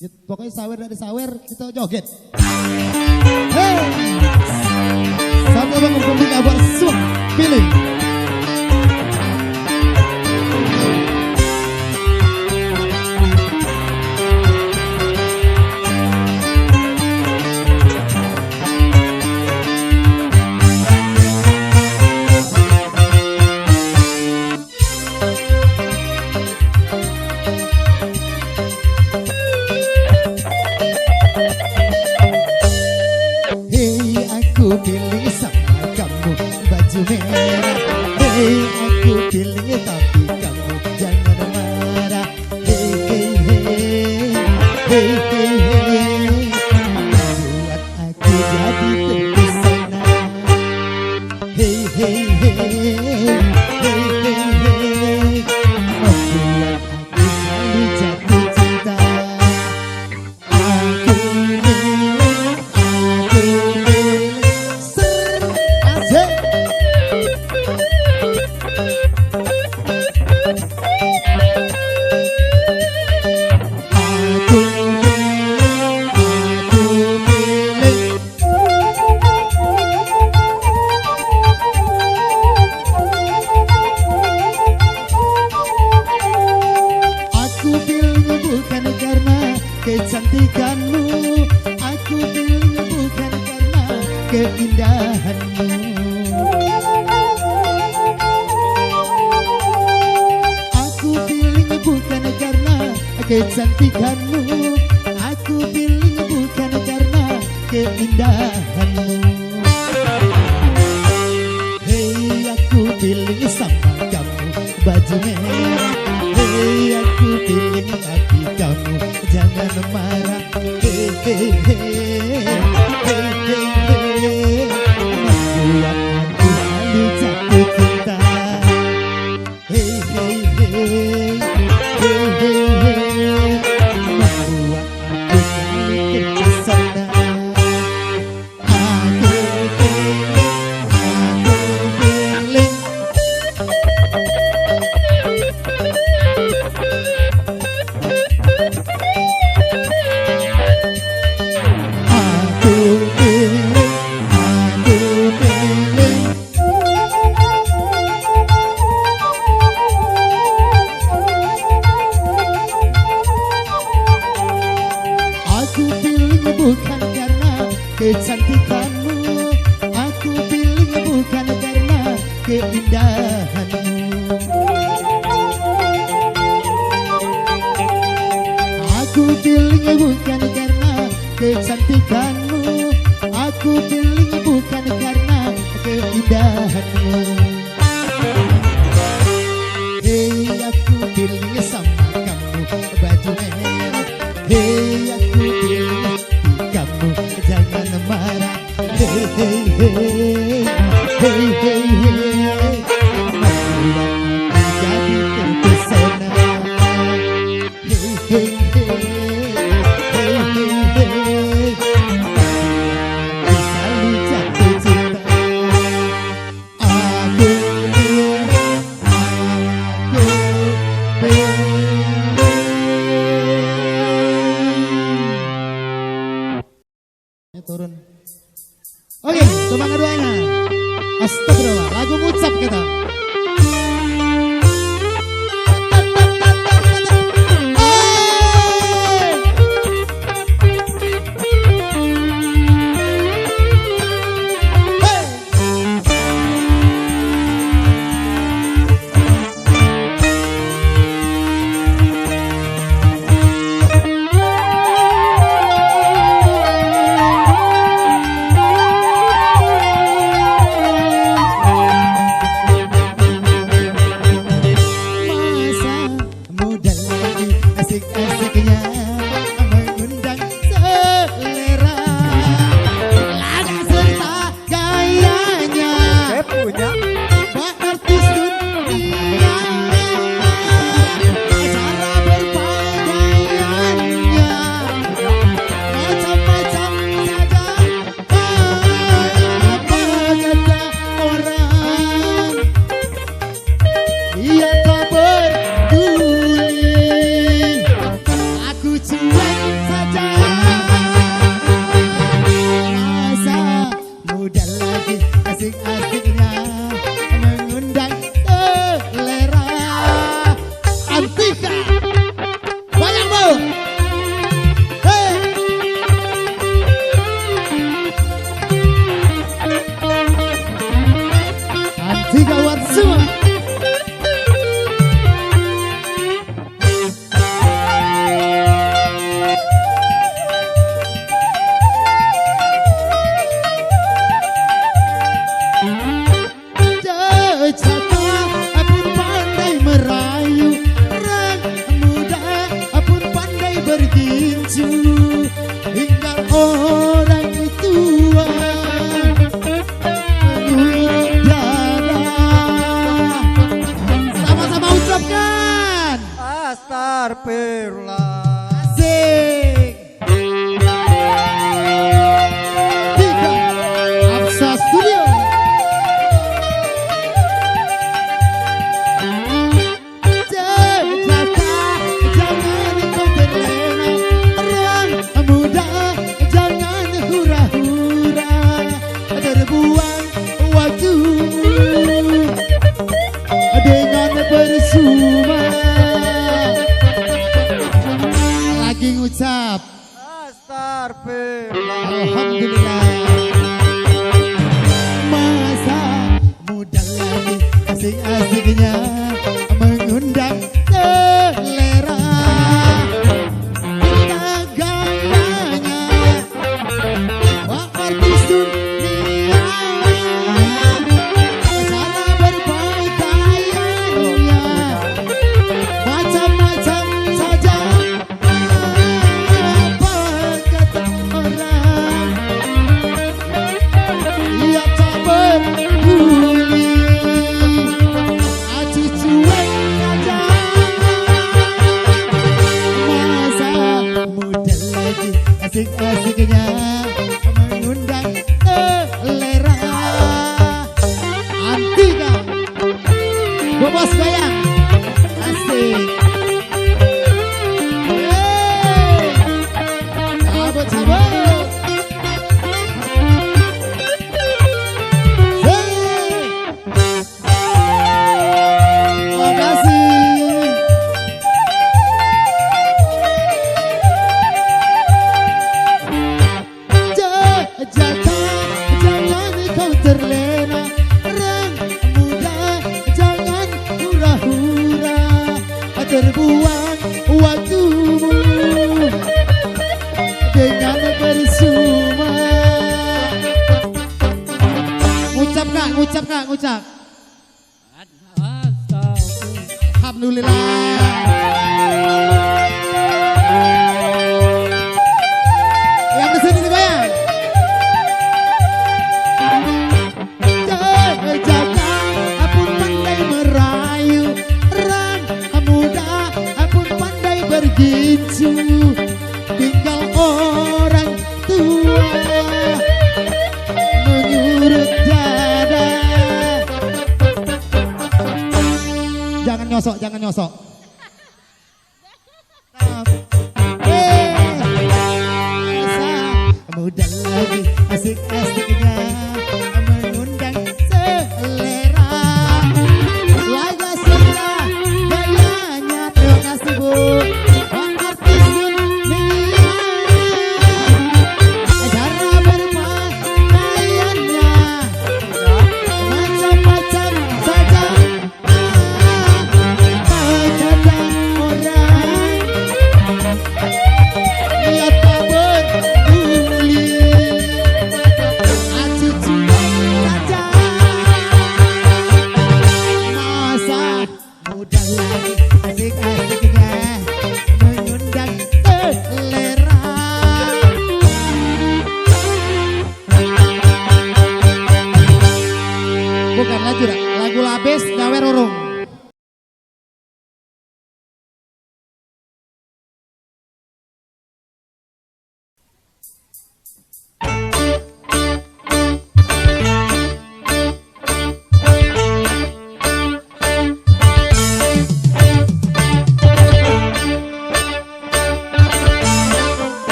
Pokoknya sawer dari sawer kita joget. Hey, satu bang pemilik abang sup pilih. Pilih sama kamu baju merah. Hey, aku pilih tapi kamu jangan marah. Hey, hey, hey, hey, hey, hey. Buat aku jadi terpesona. Hey, hey, hey, hey, hey, hey. Membuat aku selalu jatuh cinta. Aku kecantikanmu, aku pilih bukan karena keindahanmu. Aku pilih bukan karena kecantikanmu, aku pilih bukan karena keindahanmu. Hei, aku pilih sama kamu baju merah. Hei, aku pilih hati kamu jangan marah. Hey, hey, hey, hey, hey, hey. Membuat aku selalu jatuh cinta. Hey, hey, hey, hey, hey, hey. Membuat aku selalu terpesona. Aku pilih. Bukan karena kecantikanmu, aku pilih bukan karena keindahanmu. Aku pilih bukan karena kecantikanmu, aku pilih bukan karena keindahanmu. Hei, aku pilih sama kamu baju merah. Hei, aku pilih kamu jangan marah. Hey, hey, hey, hey, hey, hey. Membuat aku jadi terpesona. Hey, hey, hey, hey, hey, hey. Aku selalu jatuh cinta. Aku pilih. Turun. Oke, semangat doanya. Astagfirullah, lagu ngucap kita. Aku lagi ngucap Astagfirullah. alhamdulillah. Masa muda lagi asik-asiknya mengundang selera. Kita gayanya wah artis dunia, cara berpakaiannya macam-macam saja. Apa kata orang, ia tak peduli, acuh cuek saja. Masa muda lagi asik-asiknya mengundang selera. Antika Bobos goyang asik. Yeay, cabut-cabut. Yeay, makasih. Jangan kau terlena, orang muda jangan hura-hura, terbuang waktumu dengan bersuma. Ngucap kak, ngucap. Alhamdulillah. Yang kesini digoyang. Jaga apun pandai merayu, orang muda apun pandai bergincu, tinggal orang tua mengurut dada. Jangan nyosok. Muda lagi asik-asiknya mengundang selera. Laga sudah gayanya, terima kasih Bu. Artis dunia, cara berpakaiannya macam-macam saja. Kata orang, ia tak peduli, acuh cuek saja. Masa muda lagi asik-asiknya mengundang selera. Bukan lagu labes gawe rorong.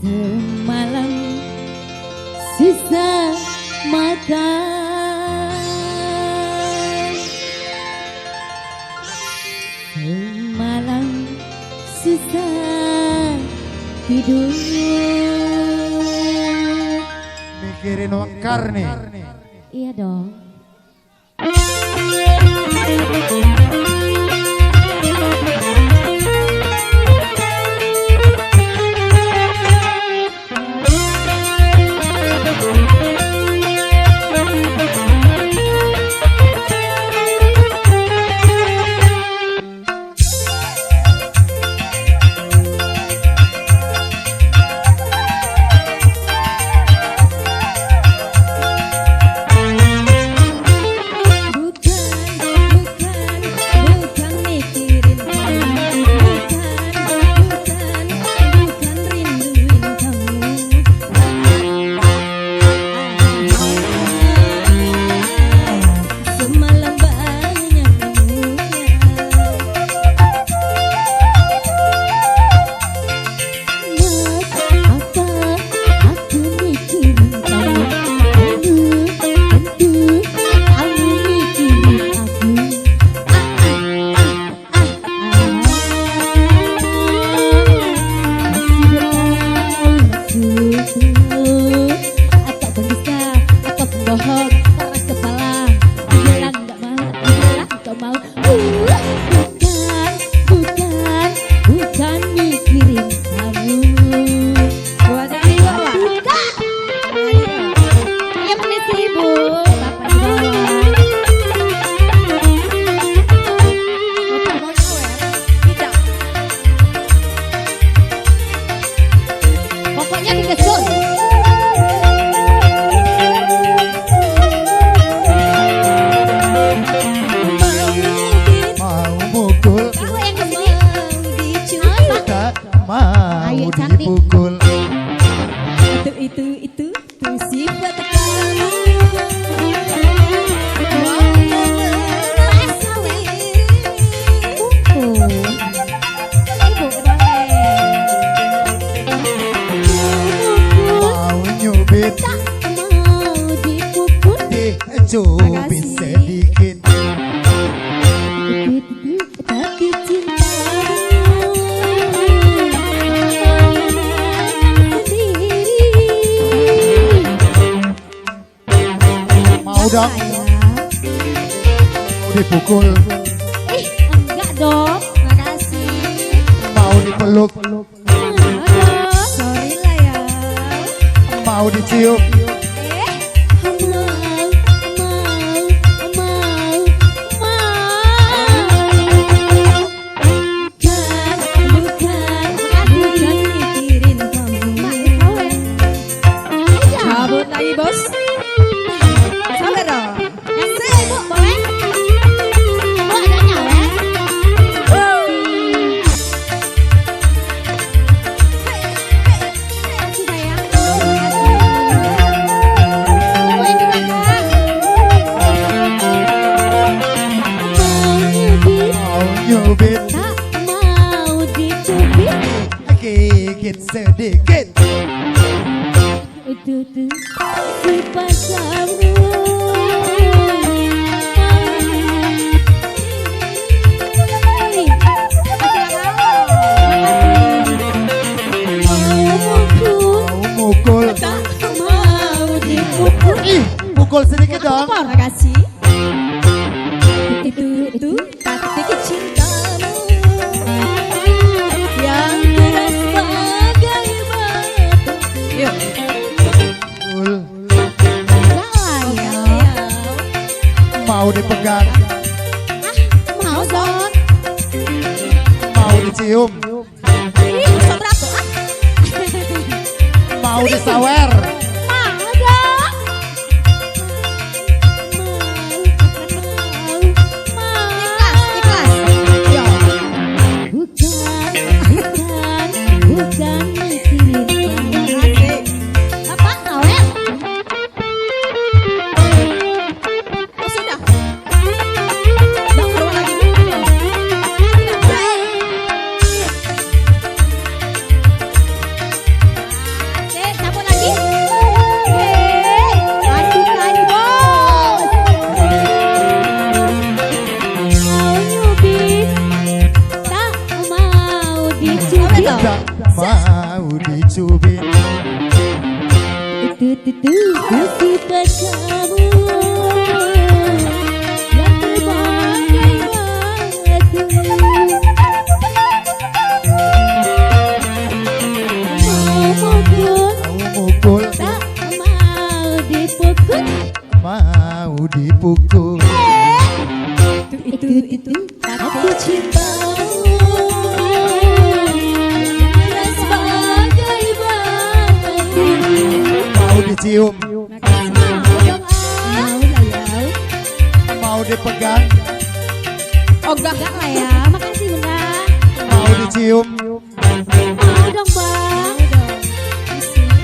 Semalam susah makan, semalam susah tidur. Mikirin Wekar nih. Iya dong. dipukul, Ih, enggak dong. Makasih. mau dipeluk, Enggak dong. Sorry lah ya. mau dicium, Mikirin kamu. Cabut lagi bos. Sabar dong. Bu, boleh? Bu, ada nyawet? Makasih sayang. Tungguin juga, Kak. mau nyubit, Tak mau dicubit. gigit sedikit, Itu tuh si pacarmu. mau mukul, Mau dipukul. ih, pukul sedikit dong, Makasih. Itu Taktik cintamu yang keras bagai batu. Yuk. pukul, Enggak lah ya. mau dipegang, Mau dong. mau dicium, Ih, sobrat tuh. mau disawer, Mau dong. Ikhlas. Yo. Bukan mikirin kamu. Asik. Apa? Awet? Oh, sudah. Bang, keluar lagi dulu dong. Asik, cabut lagi. Lanjut lagi, bos. Mau nyubit, tak mau dicubit. Apa tak mau dicubit, Itu si pacarmu yang terbagai batu. Mau mukul, mau mukul, tak mau dipukul. mau dipukul, Itu aku cintamu yang sebagai batu. mau dicium, Mau dong, Mau lah ya. mau dipegang, Oh, enggak lah ya. Makasih bunda. mau dicium, Mau dong bang.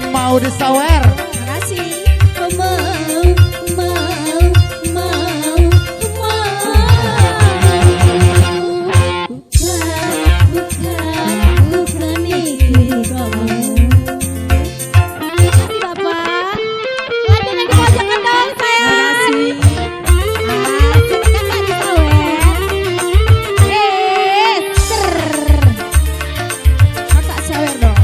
mau disawer, Makasih. Bukan mikirin kamu. Makasih bapak. Lanjut lagi pojokan dong saya. Makasih. Asik kan tak disawer. Kakak sawer dong.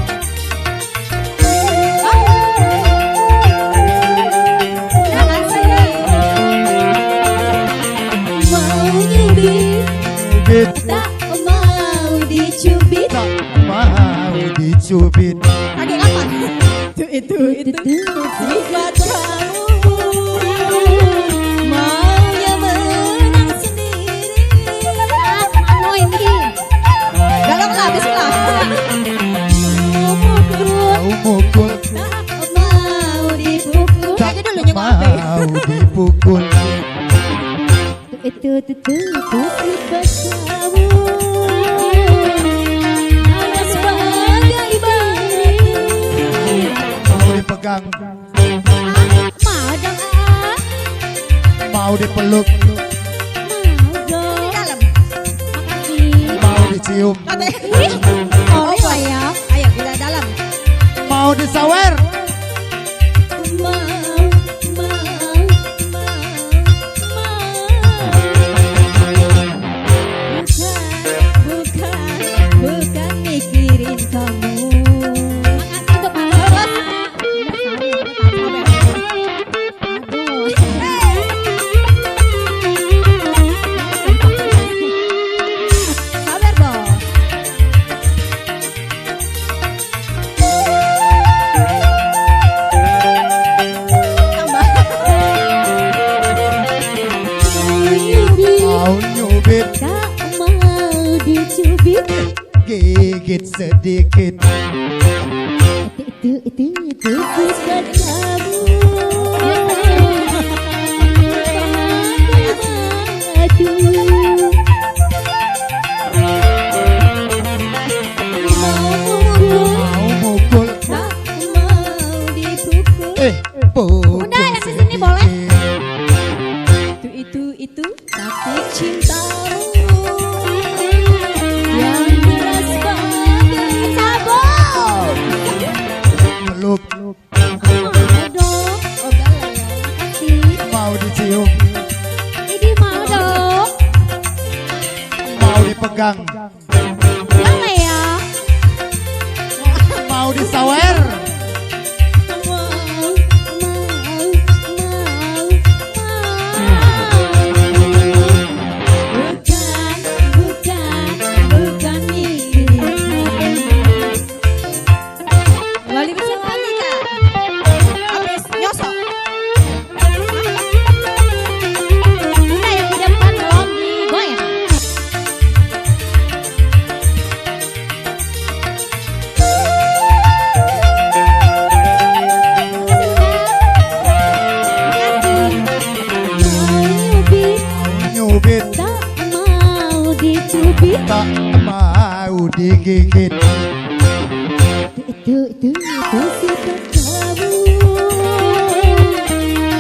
Mau nyubit, nyubit, tak mau dicubit. tak mau dicubit, Lagi kapan? Itu. Sifat kamu maunya menang sendiri. Mau ini. Dalam lah, bismillah. Mau mukul, mau mukul, tak mau dipukul. tak Aja dulu nyengok apa ya? mau dipukul, Itu sifat kamu yang sebagai batu. mau dipegang, Mau dong ah. mau dipeluk, Mau dong. Dalam. Makasih. mau dicium, Kata. Oh lah ya. Ayo, kita dalam. mau disawer, Bukan mikirin kamu. Makasih untuk Pak Bos. Aduh. nyubit, tak mau dicubit. gigit sedikit. Itu bukan kamu. Mau mukul, Tak mau dipukul. pukul Udah, yang di sini boleh. Itu tapi cintamu yang deras banget. Sabun. peluk, Mau dong, oh galau kasih. mau dicium, Ini mau dong. mau dipegang, Mana ya? mau disawer, Bukan wali peserta nikah. Habis nyosok. Bunda yang di depan belum digoyang. nyubit, Tak mau dicubit. tak mau digigit. Itu sikap kamu.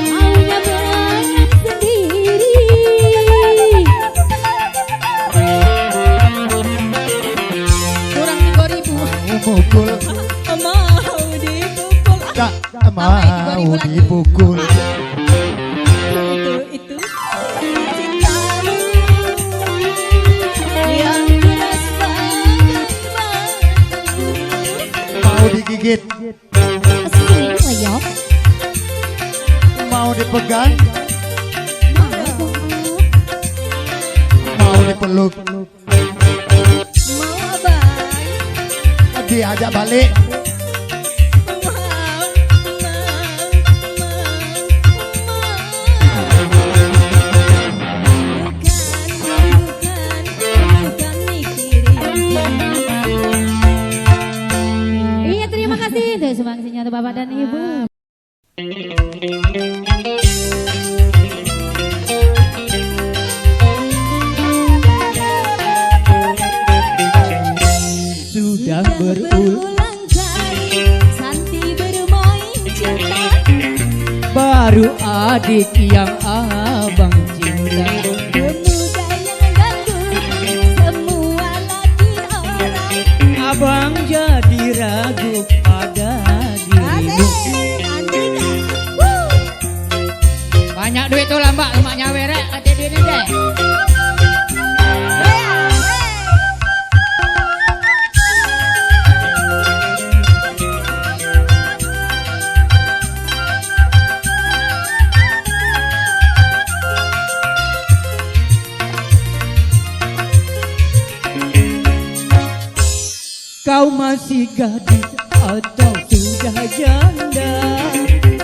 Maunya banyak sendiri. Kurang 3.000. Mau mukul, Mau dipukul. tak mau dipukul. Itu cintamu yang deras banget. Mau digigit, Sini ngoyok. mau dipegang, mau dipeluk, Mau abang. diajak balik, Iya, terima kasih. Tuh sumbangsihnya untuk Bapak dan Ibu. sudah Berulang kali Santi bermain cinta. baru adik yang abang cinta. Pemuda yang ganggu semua laki orang. Abang jadi ragu pada dirimu. Asik, Andika. Woo. Banyak duit tuh lambak lemaknya werek adik diri deh. Kau masih gadis atau sudah janda?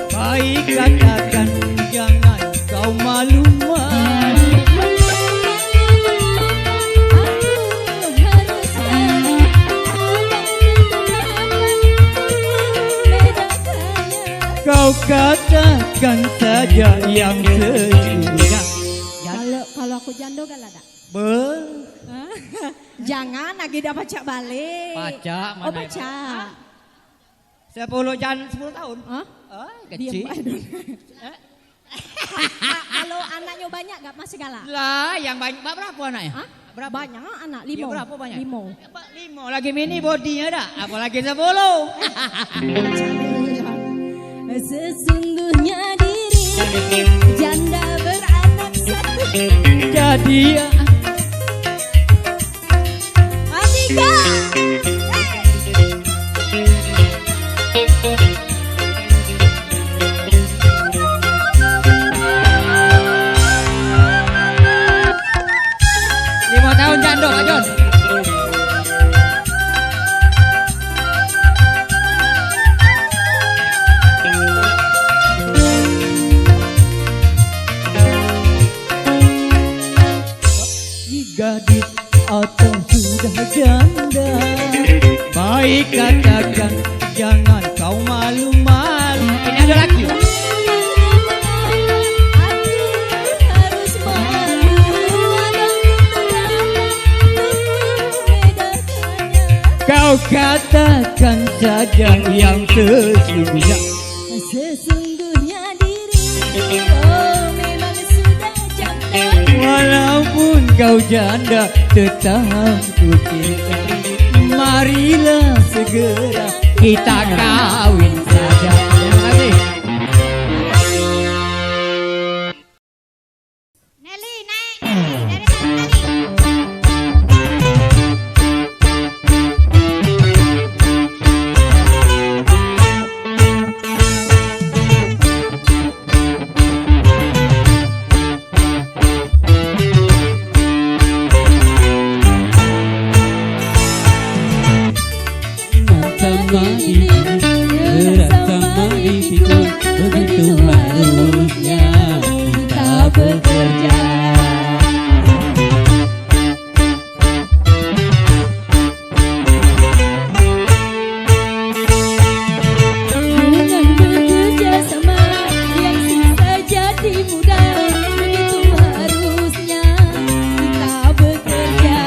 Baik katakan, jangan kau malu-malu. Kau katakan saja yang sejujurnya. Kalau aku jando kan ada. Jangan lagi dapat pacak balik. Pacak mana? Oh pacak. 10 tahun. Hah? Kecil. Kalau anaknya banyak gak masih galak? Lah, yang banyak berapa anaknya? Hah? Berapa? Banyak anak, Ya, 5. berapa banyak? 5. 5 lagi mini bodinya dah. Apalagi 10. Sesungguhnya diri janda beranak satu. Jadi Andika. lima tahun jandok Pak Jon. sudah janda. Baik katakan, jangan kau malu-malu. Ini ada lagi. Hati harus malu, abang membedakannya. Kau katakan saja yang sesungguhnya. Sesungguhnya diri kau memang sudah janda. Walaupun kau janda, tetap ku cinta. Marilah segera kita kawin saja. Terima kasih. Nelly naik dari sana Nelly. Sama diriku, begitu harusnya kita bekerja. Dengan bekerja sama yang sisa jadi muda, begitu harusnya kita bekerja.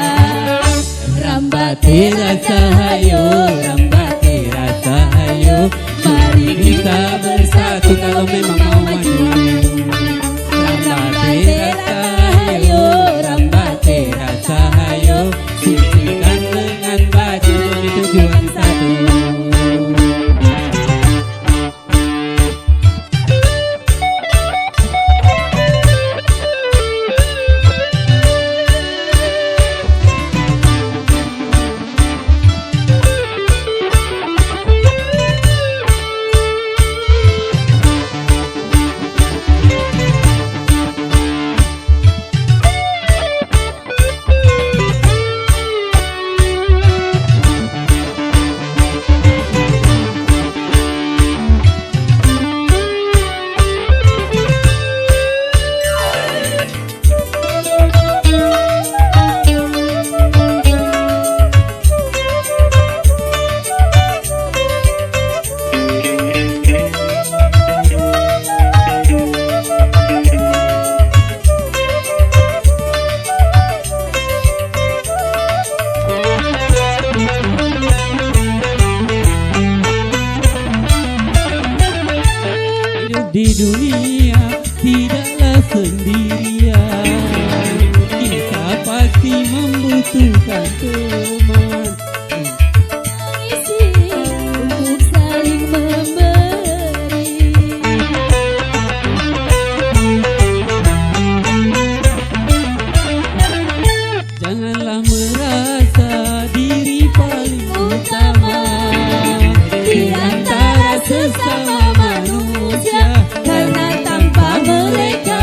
Rambate rasa hayo, rambate rasa hayo, mari kita bersatu kalau memang mau maju. Rambate rasa hayo, rambate rasa hayo, sisihkan dengan baju demi tujuan satu. Di dunia tidaklah sendirian, kita pasti membutuhkan teman. Isi untuk saling memberi. Janganlah merasa diri paling utama di antara sesama manusia, Karena tanpa mereka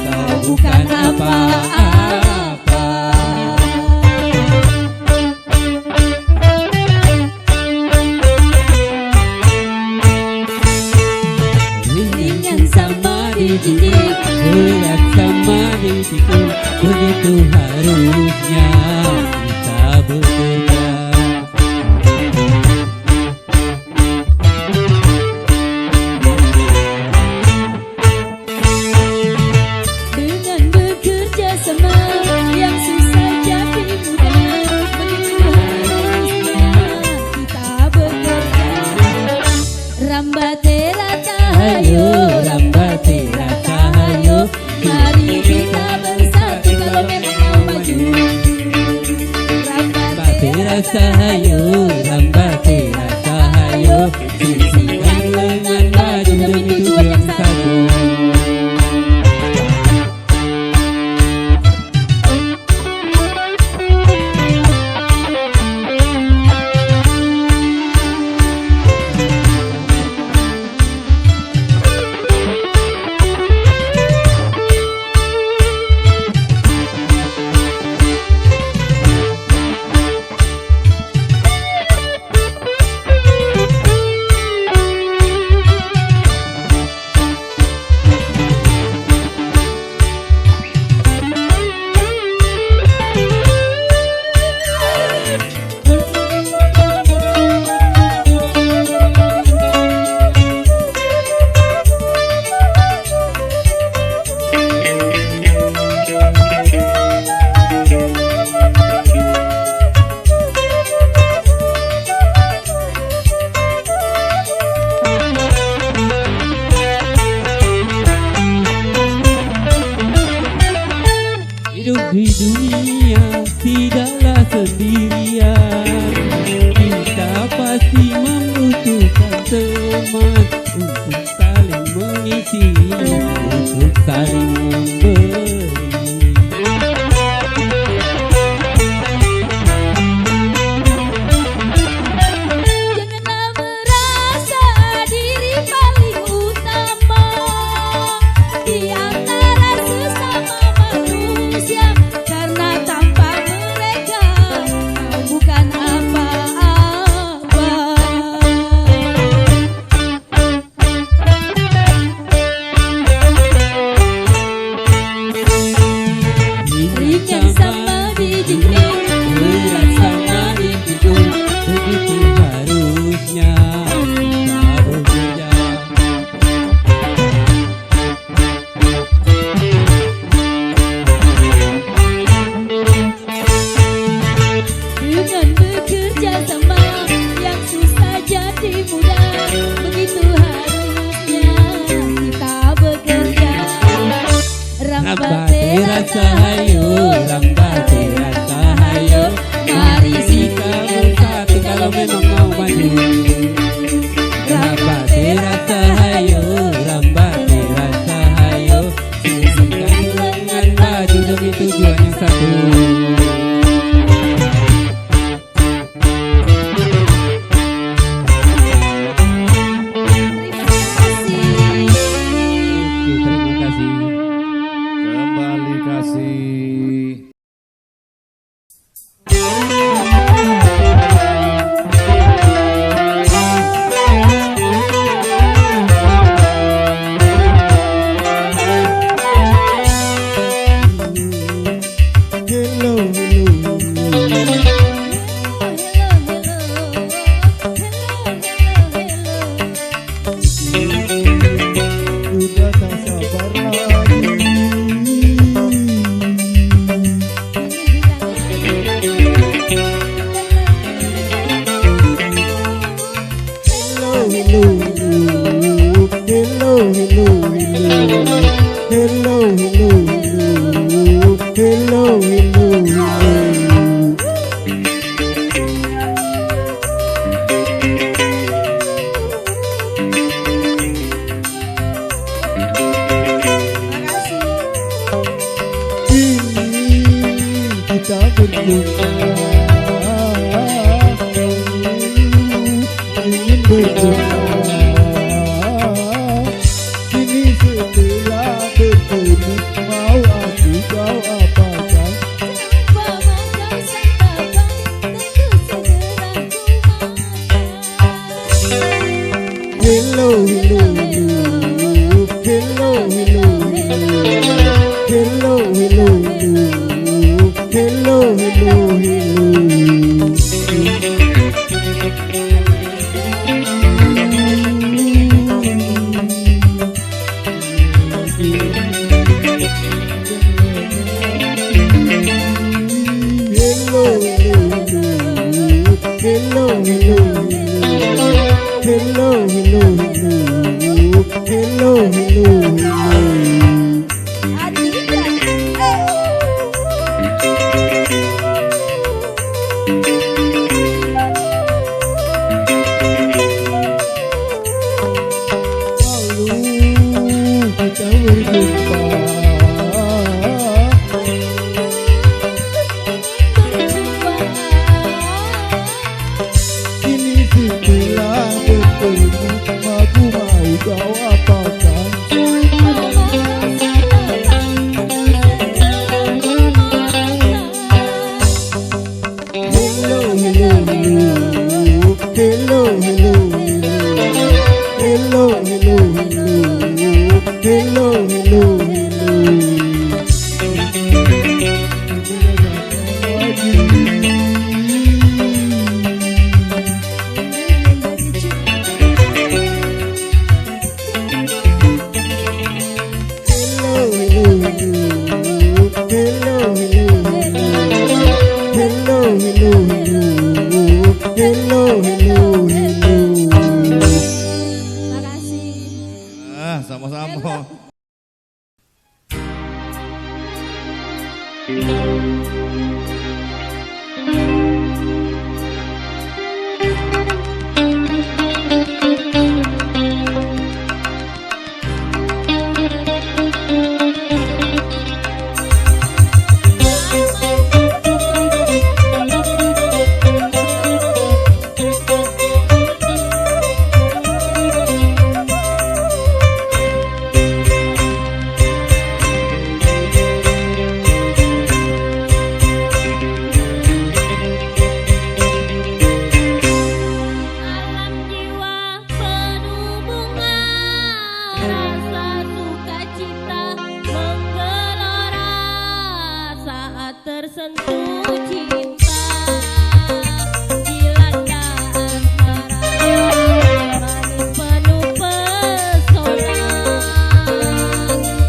kau bukan apa-apa. ringan sama dijinjing. Berat sama dipikul, begitu harusnya kita bekerja. Dengan bekerja sama yang susah jadi mudah, begitu harusnya kita bekerja. Rambate rata hayo, rambate rata hayo, mari kita bersatu kalau memang mau maju. Rambate Hidup di dunia tidaklah sendirian. Kita pasti membutuhkan teman untuk saling mengisi, untuk saling memberi. Janganlah merasa diri paling utama di antara sesama manusia, karena tanpa mereka kau bukan apa-apa. Ringan sama dijinjing, Berat sama dipikul, begitu harusnya kita bekerja. dengan bekerja sama yang susah jadi mudah, begitu harusnya kita bekerja. Rambate rasa hayo, rambate rasa hayo, mari kita bersatu kalau memang mau maju. Rambate rasa hayo, rambate rasa hayo, sisihkan lengan baju demi tujuan yang satu. Terima kasih. Oke, terima kasih. Kembali kasih. Hello, hello. Sudah tak sabar lagi. Hello, hello, hello. Hello, hello, hello. Hello, hello, hello. Hello, hello, hello. Kita berjumpa, ingin berjumpa. Kini setelah bertemu, mau aku kau apakan? Hello, hello, hello. Hello, hello, hello. Hello, hello, hello. Hello, hello, hello. Hello, hello, hello. Hello, hello, hello. Hello, hello, hello. Hello, hello, hello. Lalu kita berjumpa. Kini setelah bertemu, aku mau kau apakan? Hello, hello, hello. Hello, hello, hello. Hello, hello, hello. Hello, hello, hello. Hello, hello, hello. Hello, hello, hello. Hello, hello, hello. Hello, hello, hello. Makasih. Sama-sama. Alam jiwa penuh bunga, rasa sukacita menggelora saat tersentuh cinta. Dilanda asmara, manis penuh pesona. Manis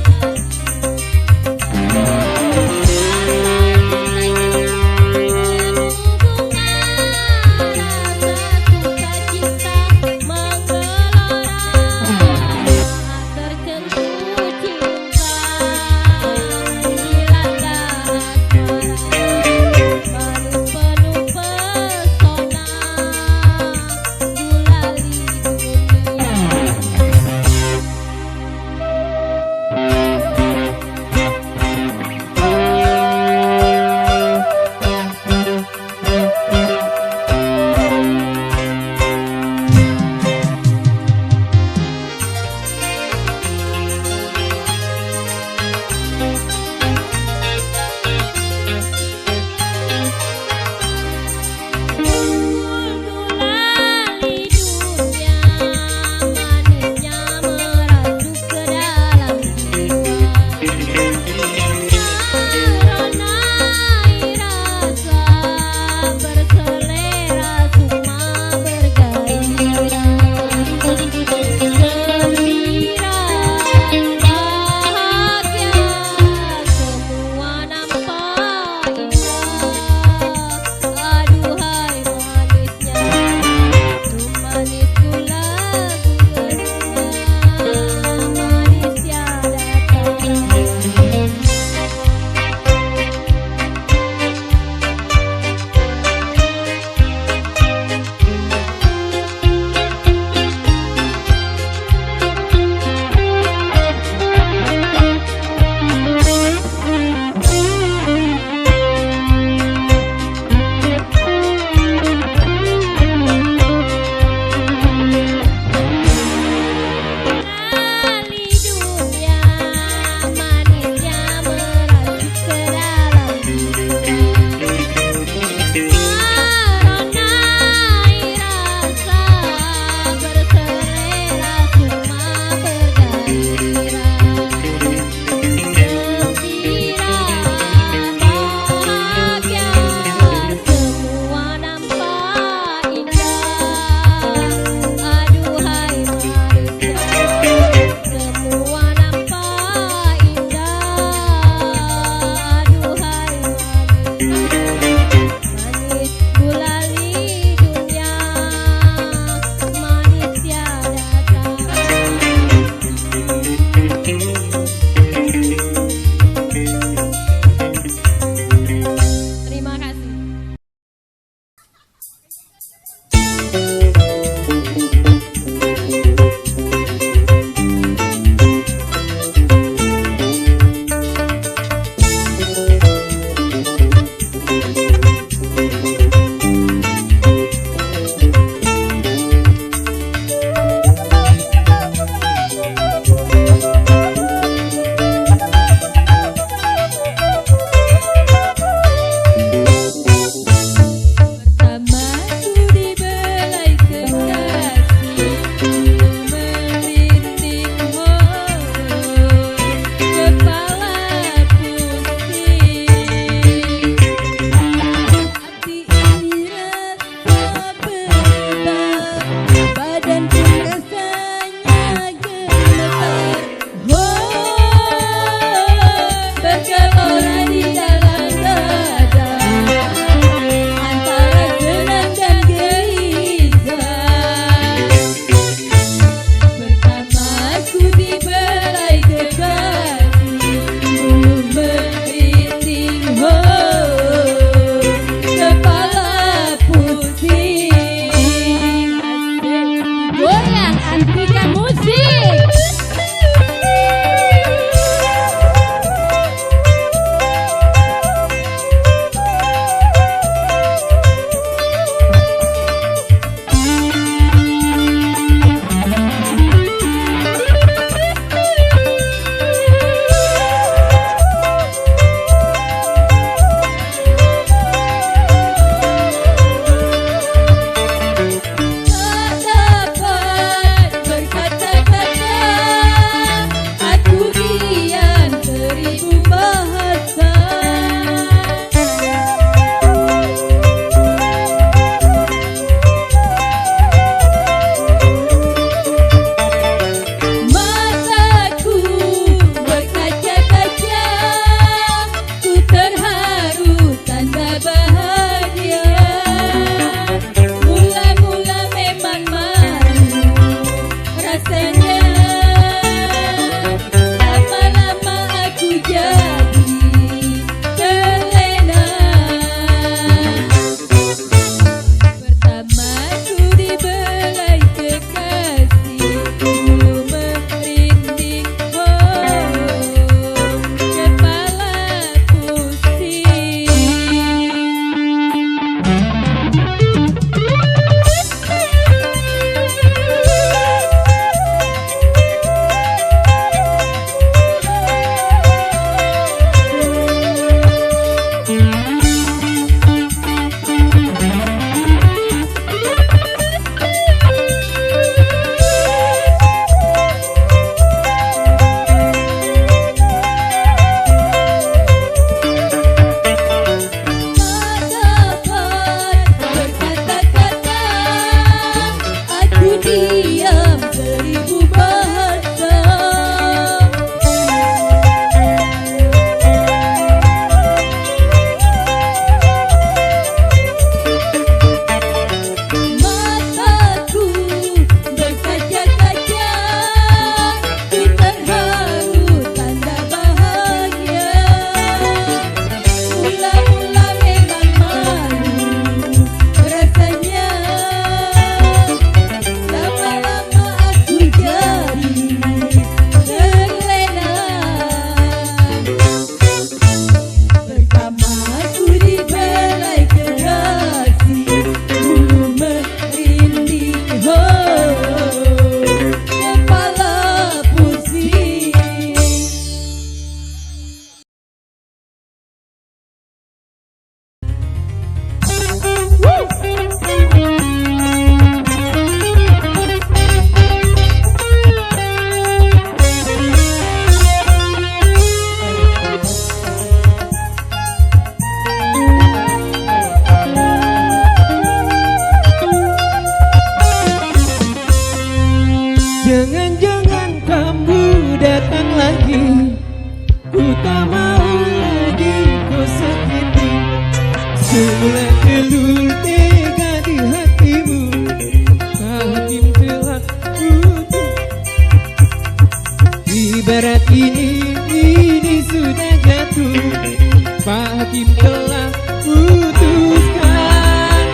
Pak Hakim telah putuskan.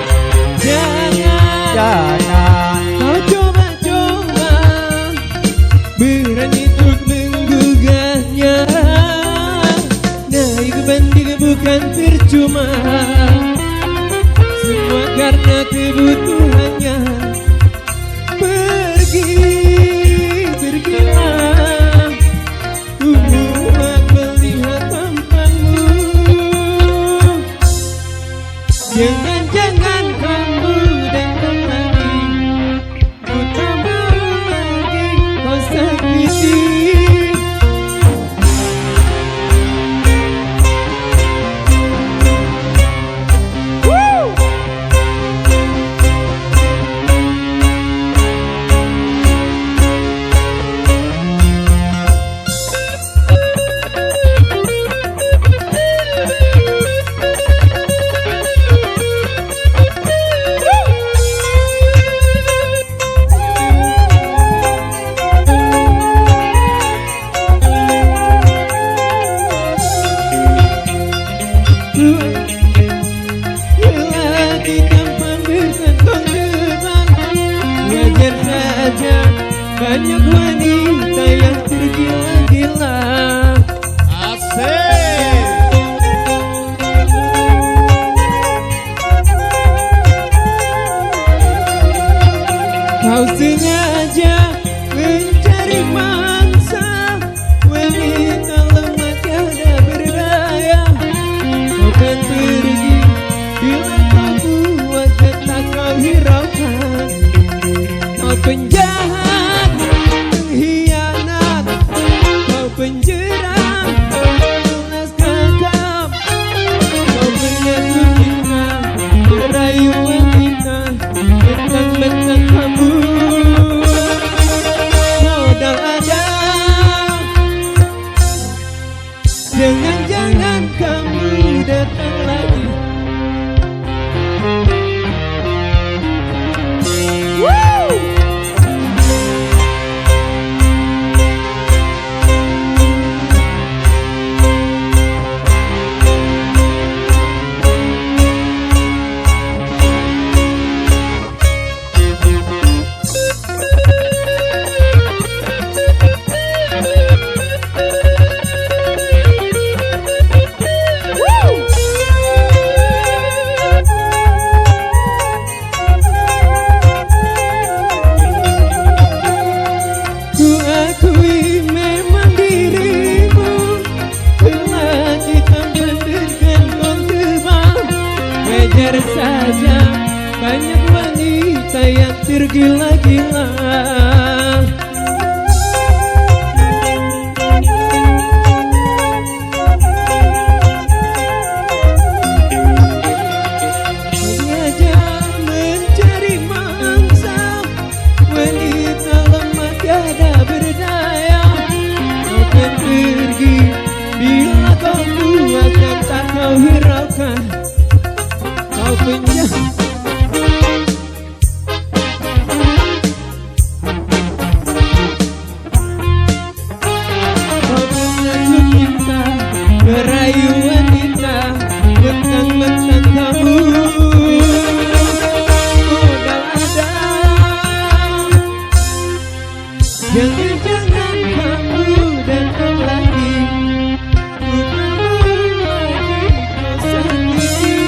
Jangan kau coba-coba berani untuk menggugahnya. Naik banding bukan percuma, semua karena kebutuhannya. Pergilah, muak melihat tampangmu. Jangan kamu datang lagi, ku tak mau lagi kau sakiti. Lagi tanpa berkantong depan, wajar saja banyak wanita yang tergila-gila. Kau sengaja mencari mangsa, wanita lemah tiada berdaya. Kau kan pergi bila kau buat tak kau hiraukan. Kau penjahat, pengkhianat, kau penjerang, pelas kakap. Kau menyatu kita, merayu wanita, mentang-mentang kamu modal ada. Jangan-jangan kamu datang lagi. Ku akui memang dirimu telah ditambah berkantong tebal. Wajar saja banyak wanita yang tergila-gila. Sengaja mencari mangsa, wanita lemah tiada berdaya. Kau kan pergi bila kau buatkan tak kau hiraukan. Kau penjahat, kau menyatu cinta, merayu wanita, mentang-mentang kamu modal ada. Jangan-jangan kamu datang lagi, ku tak mau lagi kau sakiti.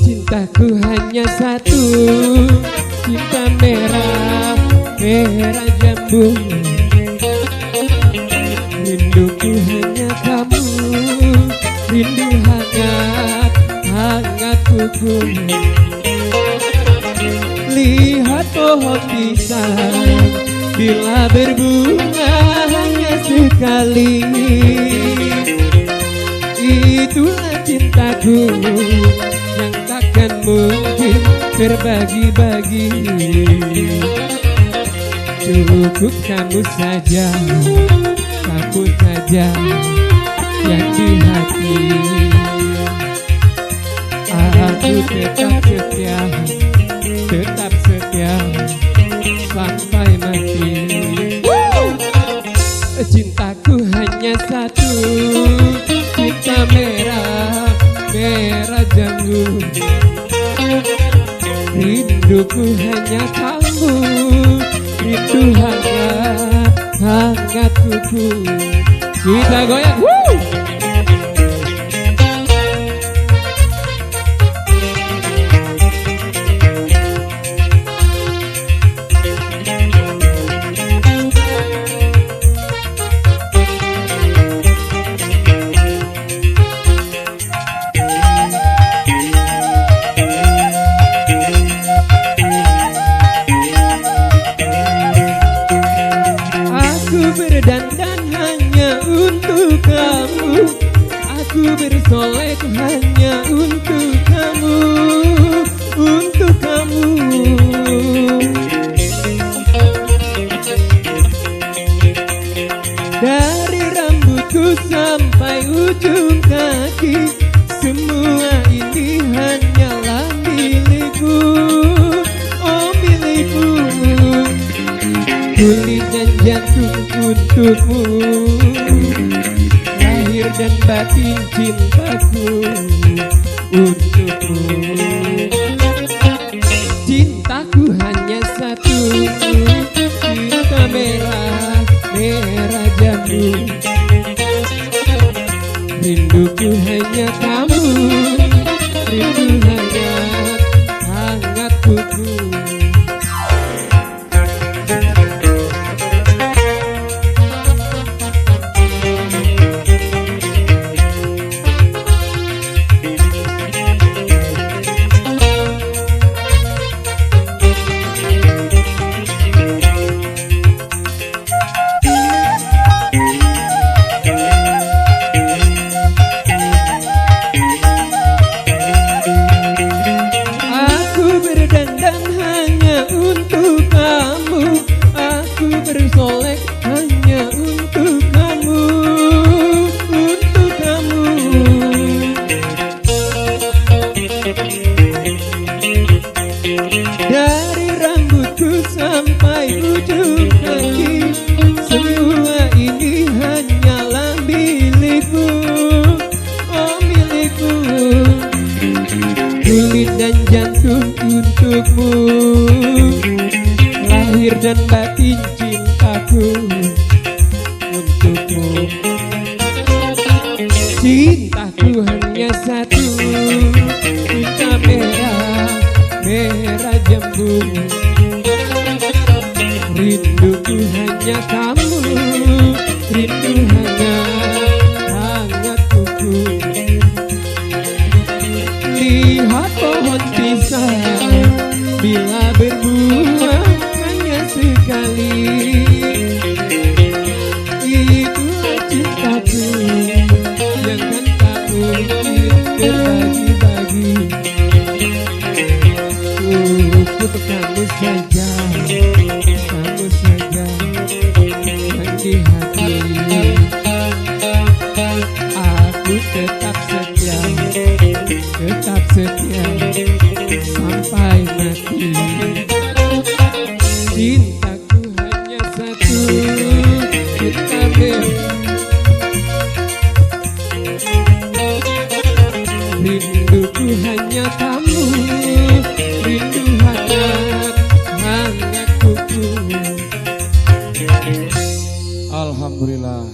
Cintaku hanya satu, cinta merah, merah jambu. Rinduku hanya kamu, rindu hangat, hangat kuku. Lihat pohon pisang bila berbunga, sekali. Itulah cintaku yang takkan mungkin terbagi-bagi. Cukup kamu saja yang di hati. Aku tetap setia sampai mati. Cintaku hanya satu, cinta merah jambu. Rinduku hanya kamu, rindu hangat kuku. Kita goyang, woo! Berdandan hanya untuk kamu, aku bersolek hanya untuk kamu, untuk kamu. Dari rambutku sampai ujung kaki, semua ini hanyalah milikku, oh milikku. Kulit dan jantung untukmu, lahir dan batin cintaku untukmu. Cintaku hanya satu, cinta merah jambu. Rinduku hanya kamu, rindu hangat kuku. Bersolek hanya untuk kamu, untuk kamu. Dari rambutku sampai ujung kaki, semua ini hanyalah milikmu, oh milikmu. Kulit dan jantung untukmu, lahir dan batin cintaku untukmu. Cintaku hanya satu, cinta merah jambu. Rinduku hanya kamu, rindu hangat kuku. Lihat pohon pisang bila berbuah hanya sekali. Itulah cintaku yang kan tak mungkin terbagi-bagi. Cukup kamu saja yang di hati. Aku tetap setia sampai mati. Cintaku hanya satu, cinta rinduku hanya kamu, rindu hangat kuku. Alhamdulillah.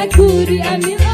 aku diambil